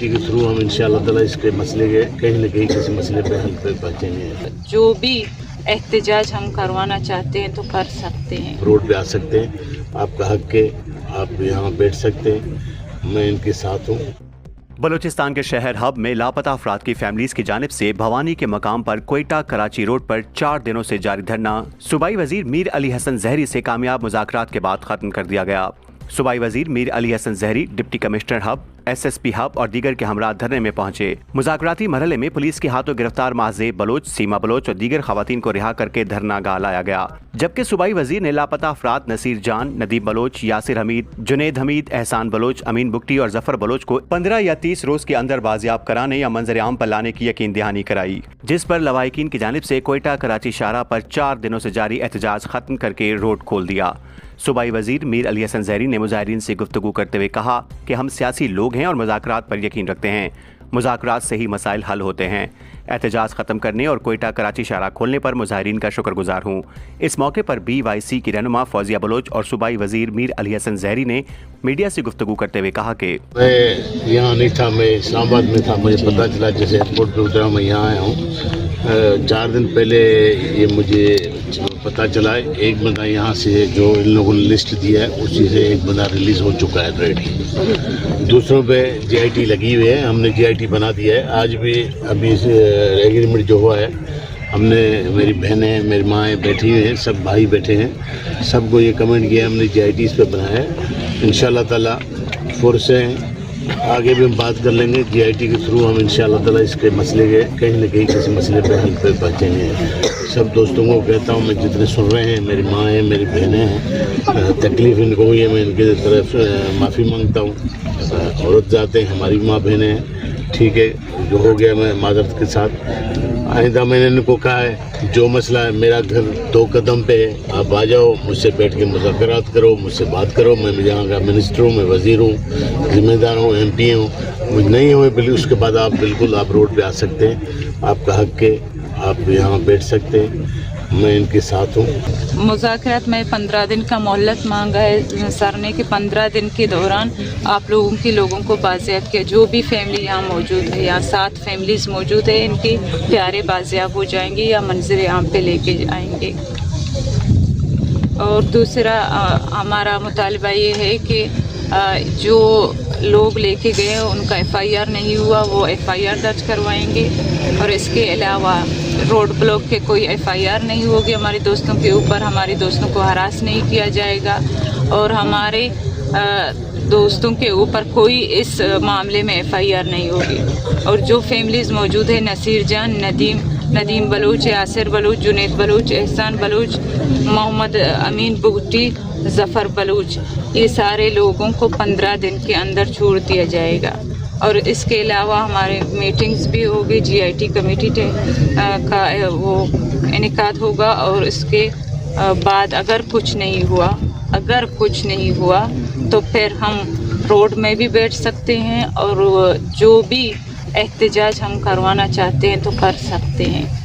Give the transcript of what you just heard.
GIT के through हम इंशाअल्लाह ताला इसके मसले के कहीं न कहीं किसी मसले पे हल पे पहुँचेंगे। जो भी एहतजाज हम करवाना चाहते हैं तो कर सकते हैं, रोड पे आ सकते हैं, आपका हक है, आप यहाँ बैठ सकते हैं, मैं इनके साथ हूँ। बलूचिस्तान के शहर हब में लापता अफराद की फैमिलीज की जानिब से भवानी के मकाम पर क्वेटा कराची रोड पर 4 दिनों से जारी धरना सूबाई वजीर मीर अली हसन जहरी से कामयाब मुज़ाकरात के बाद खत्म कर दिया गया। सूबाई वजीर Mir Ali Hasan Zehri, deputy commissioner Hub, SSP Hub और दीगर के हमरा धरने में पहुंचे। मुज़ाकराती मरहले में पुलिस के हाथों गिरफ्तार महजेब बलोच, सीमा बलोच और दीगर खवातीन को रिहा करके धरना गाह लाया गया, जबकि सूबाई वजीर ने लापता अफराद नसीर जान, नदीम बलोच, यासिर हमीद, जुनेद हमीद, एहसान बलोच, अमीन बुगटी और जफर बलोच को 15 या 30 रोज के अंदर बाजियाब कराने या मंजर आम पर लाने की यकीन दहानी कराई, जिस पर लवाहिकीन की जानिब से क्वेटा कराची शाहराह पर 4 दिनों से जारी एहतजाज खत्म करके रोड खोल दिया। सूबाई वजीर मीर अली हसन जहरी ने मुजाहिरीन से गुफ्तगू करते हुए कहा कि हम सियासी लोग हैं और मुज़ाकरात पर यकीन रखते हैं, मुज़ाकरात से ही मसाइल हल होते हैं। एहतजाज खत्म करने और क्वेटा कराची शाहराह खोलने पर मुजाहिरीन का शुक्रगुजार हूँ। इस मौके पर BYC की रहनुमा फौजिया बलोच और सूबाई वजीर मीर अली हसन जहरी ने मीडिया से गुफ्तगू करते हुए कहा कि मैं यहाँ नहीं था, मैं इस्लामाबाद में था, मुझे पता चला जैसे एयरपोर्ट पे उतरा मैं यहाँ आया हूँ। 4 दिन पहले ये मुझे पता चला, एक बंदा यहाँ से जो इन लोगों ने लिस्ट दिया है उसी से एक बंदा रिलीज़ हो चुका है ऑलरेडी। दूसरों पे GIT लगी हुई है, हमने GIT बना दिया है। आज भी अभी एग्रीमेंट जो हुआ है, हमने, मेरी बहनें, मेरी माएँ बैठी हुई हैं, सब भाई बैठे हैं, सबको ये कमेंट किया हमने GIT इस पर बनाया है। इंशाअल्लाह ताला फोर्सें आगे भी हम बात कर लेंगे। GIT के थ्रू हम इंशाअल्लाह ताला इसके मसले के कहीं न कहीं किसी मसले पे हल पे पहुँचेंगे। सब दोस्तों को कहता हूँ, मैं जितने सुन रहे हैं, मेरी माँ हैं, मेरी बहनें हैं, तकलीफ़ इनको हुई है, मैं इनके तरफ माफ़ी मांगता हूँ। औरत जाते हैं, हमारी माँ बहनें हैं, ठीक है, जो हो गया मैं माजरत के साथ। आइंदा मैंने इनको कहा है, जो मसला है, मेरा घर 2 कदम पे है, आप आ जाओ, मुझसे बैठ के मुज़ाकरात करो, मुझसे बात करो। मैं यहाँ का मिनिस्टर हूँ, मैं वज़ीर हूँ, ज़िम्मेदार हूँ, MP हूँ। मुझे नहीं हुए बिल्कुल, उसके बाद आप बिल्कुल आप रोड पे आ सकते हैं, आपका हक है, आप यहाँ बैठ सकते हैं, मैं इनके साथ हूँ। मुज़ाकरात में 15 दिन का मोहलत मांगा है सर ने कि 15 दिन के दौरान आप लोगों को बाजियाब किया। जो भी फैमिली यहाँ मौजूद है, यहाँ 7 फैमिलीज़ मौजूद है, इनकी प्यारे बाजियाब हो जाएंगे या मंजर आम पे लेके आएंगे। और दूसरा हमारा मुतालबा ये है कि जो लोग लेके गए उनका FIR नहीं हुआ, वो FIR दर्ज करवाएंगे। और इसके अलावा रोड ब्लॉक के कोई FIR नहीं होगी हमारे दोस्तों के ऊपर, हमारे दोस्तों को हरास नहीं किया जाएगा और हमारे दोस्तों के ऊपर कोई इस मामले में FIR नहीं होगी। और जो फैमिलीज़ मौजूद है, नसीर जान, नदीम बलोच, यासिर बलोच, जुनेद बलोच, एहसान बलोच, मोहम्मद अमीन बुगटी, जफ़र बलोच, ये सारे लोगों को 15 दिन के अंदर छोड़ दिया जाएगा। और इसके अलावा हमारे मीटिंग्स भी होगी, GIT कमेटी का वो इनेकाद होगा। और इसके बाद अगर कुछ नहीं हुआ तो फिर हम रोड में भी बैठ सकते हैं और जो भी एहतजाज हम करवाना चाहते हैं तो कर सकते हैं।